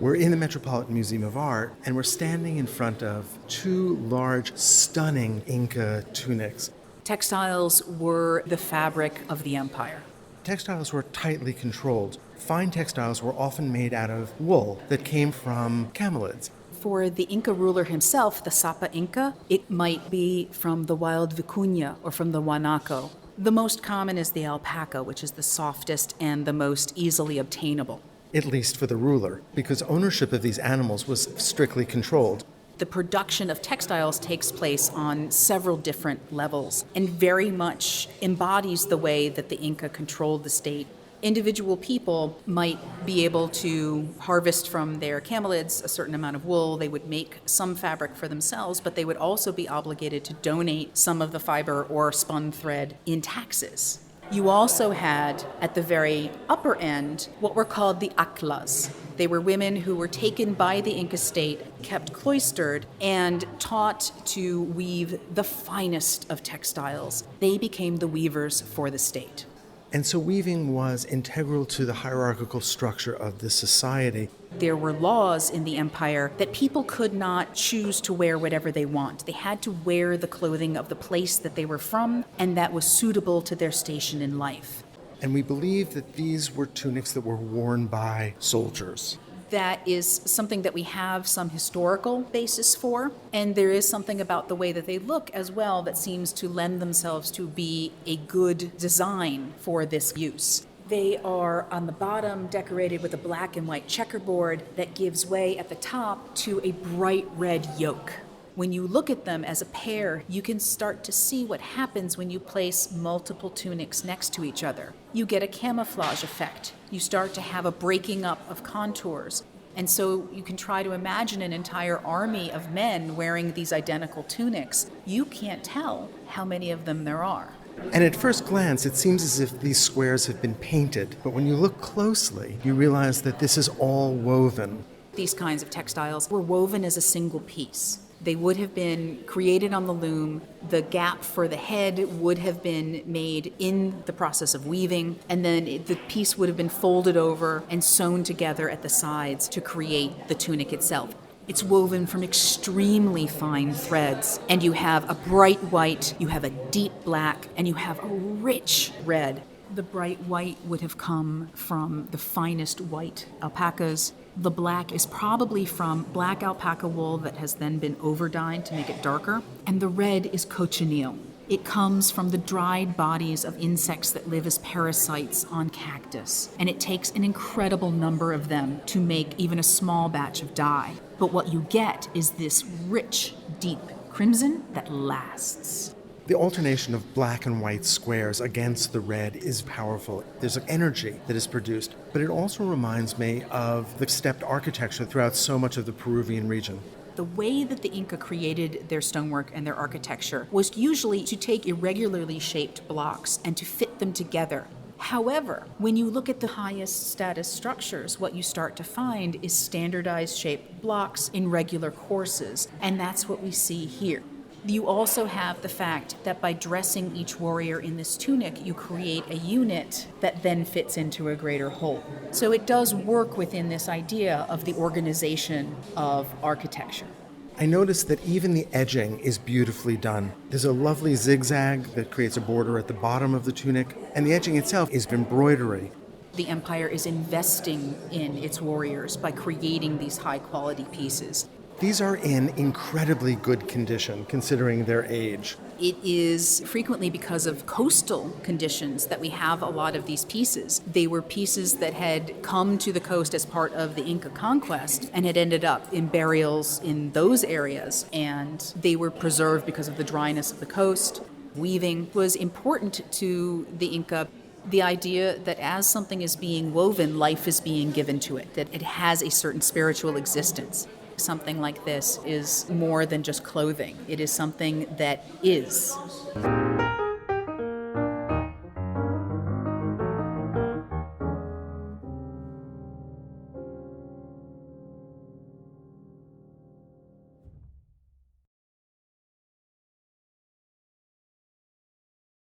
We're in the Metropolitan Museum of Art, and we're standing in front of two large, stunning Inca tunics. Textiles were the fabric of the empire. Textiles were tightly controlled. Fine textiles were often made out of wool that came from camelids. For the Inca ruler himself, the Sapa Inca, it might be from the wild vicuña or from the guanaco. The most common is the alpaca, which is the softest and the most easily obtainable. At least for the ruler, because ownership of these animals was strictly controlled. The production of textiles takes place on several different levels and very much embodies the way that the Inca controlled the state. Individual people might be able to harvest from their camelids a certain amount of wool. They would make some fabric for themselves, but they would also be obligated to donate some of the fiber or spun thread in taxes. You also had, at the very upper end, what were called the Aclas. They were women who were taken by the Inca state, kept cloistered, and taught to weave the finest of textiles. They became the weavers for the state. And so weaving was integral to the hierarchical structure of the society. There were laws in the empire that people could not choose to wear whatever they want. They had to wear the clothing of the place that they were from and that was suitable to their station in life. And we believe that these were tunics that were worn by soldiers. That is something that we have some historical basis for, and there is something about the way that they look as well that seems to lend themselves to be a good design for this use. They are on the bottom decorated with a black and white checkerboard that gives way at the top to a bright red yoke. When you look at them as a pair, you can start to see what happens when you place multiple tunics next to each other. You get a camouflage effect. You start to have a breaking up of contours. And so you can try to imagine an entire army of men wearing these identical tunics. You can't tell how many of them there are. And at first glance, it seems as if these squares have been painted. But when you look closely, you realize that this is all woven. These kinds of textiles were woven as a single piece. They would have been created on the loom. The gap for the head would have been made in the process of weaving, and then the piece would have been folded over and sewn together at the sides to create the tunic itself. It's woven from extremely fine threads, and you have a bright white, you have a deep black, and you have a rich red. The bright white would have come from the finest white alpacas. The black is probably from black alpaca wool that has then been overdyed to make it darker. And the red is cochineal. It comes from the dried bodies of insects that live as parasites on cactus. And it takes an incredible number of them to make even a small batch of dye. But what you get is this rich, deep crimson that lasts. The alternation of black and white squares against the red is powerful. There's an energy that is produced, but it also reminds me of the stepped architecture throughout so much of the Peruvian region. The way that the Inca created their stonework and their architecture was usually to take irregularly shaped blocks and to fit them together. However, when you look at the highest status structures, what you start to find is standardized shaped blocks in regular courses, and that's what we see here. You also have the fact that by dressing each warrior in this tunic, you create a unit that then fits into a greater whole. So it does work within this idea of the organization of architecture. I noticed that even the edging is beautifully done. There's a lovely zigzag that creates a border at the bottom of the tunic, and the edging itself is embroidery. The empire is investing in its warriors by creating these high-quality pieces. These are in incredibly good condition, considering their age. It is frequently because of coastal conditions that we have a lot of these pieces. They were pieces that had come to the coast as part of the Inca conquest and had ended up in burials in those areas, and they were preserved because of the dryness of the coast. Weaving was important to the Inca. The idea that as something is being woven, life is being given to it, that it has a certain spiritual existence. Something like this is more than just clothing. It is something that is.